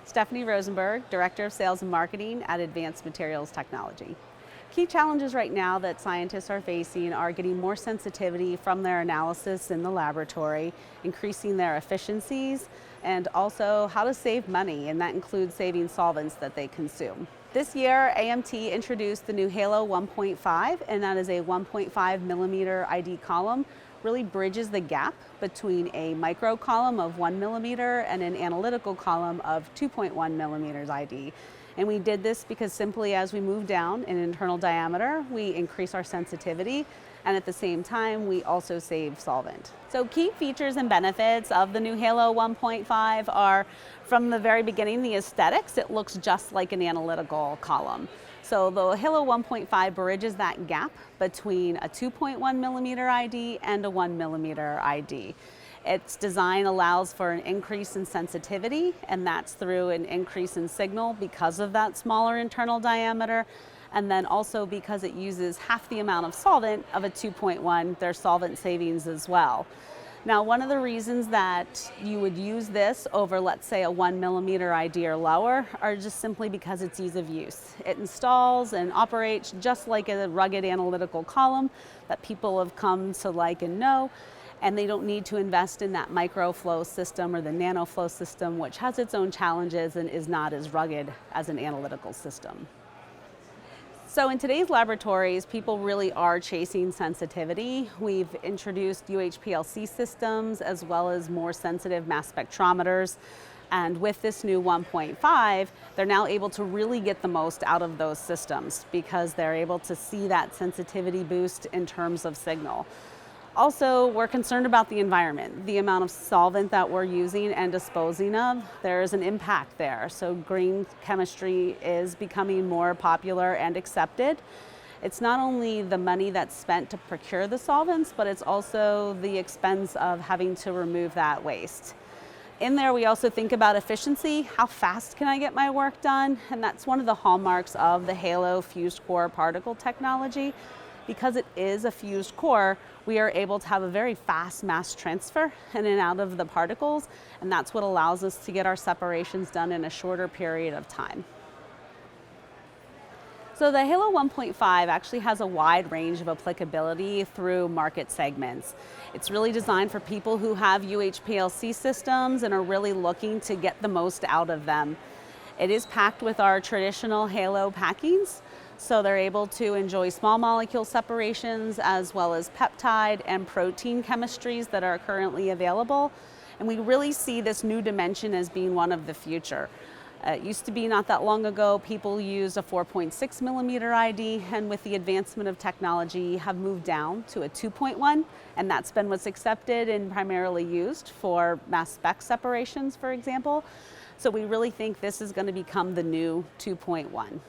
Stephanie Rosenberg, Director of Sales and Marketing at Advanced Materials Technology. Key challenges right now that scientists are facing are getting more sensitivity from their analysis in the laboratory, increasing their efficiencies, and also how to save money, and that includes saving solvents that they consume. This year, AMT introduced the new Halo 1.5, and that is a 1.5 millimeter ID column. Really bridges the gap between a micro column of 1 millimeter and an analytical column of 2.1 millimeters ID. And we did this because simply as we move down in internal diameter, we increase our sensitivity, and at the same time, we also save solvent. So key features and benefits of the new Halo 1.5 are, from the very beginning, the aesthetics. It looks just like an analytical column. So the Halo 1.5 bridges that gap between a 2.1 millimeter ID and a 1 millimeter ID. Its design allows for an increase in sensitivity, and that's through an increase in signal because of that smaller internal diameter, and then also because it uses half the amount of solvent of a 2.1, there's solvent savings as well. Now, one of the reasons that you would use this over, let's say, a 1 millimeter ID or lower are just simply because it's ease of use. It installs and operates just like a rugged analytical column that people have come to like and know, and they don't need to invest in that microflow system or the nanoflow system, which has its own challenges and is not as rugged as an analytical system. So in today's laboratories, people really are chasing sensitivity. We've introduced HPLC systems as well as more sensitive mass spectrometers. And with this new 1.5, they're now able to really get the most out of those systems because they're able to see that sensitivity boost in terms of signal. Also, we're concerned about the environment, the amount of solvent that we're using and disposing of. There's an impact there. So green chemistry is becoming more popular and accepted. It's not only the money that's spent to procure the solvents, but it's also the expense of having to remove that waste. In there, we also think about efficiency. How fast can I get my work done? And that's one of the hallmarks of the Halo fused core particle technology. Because it is a fused core, we are able to have a very fast mass transfer in and out of the particles, and that's what allows us to get our separations done in a shorter period of time. So the Halo 1.5 actually has a wide range of applicability through market segments. It's really designed for people who have HPLC systems and are really looking to get the most out of them. It is packed with our traditional Halo packings, so they're able to enjoy small molecule separations as well as peptide and protein chemistries that are currently available. And we really see this new dimension as being one of the future. It used to be not that long ago, people used a 4.6 millimeter ID, and with the advancement of technology have moved down to a 2.1, and that's been what's accepted and primarily used for mass spec separations, for example. So we really think this is going to become the new 2.1.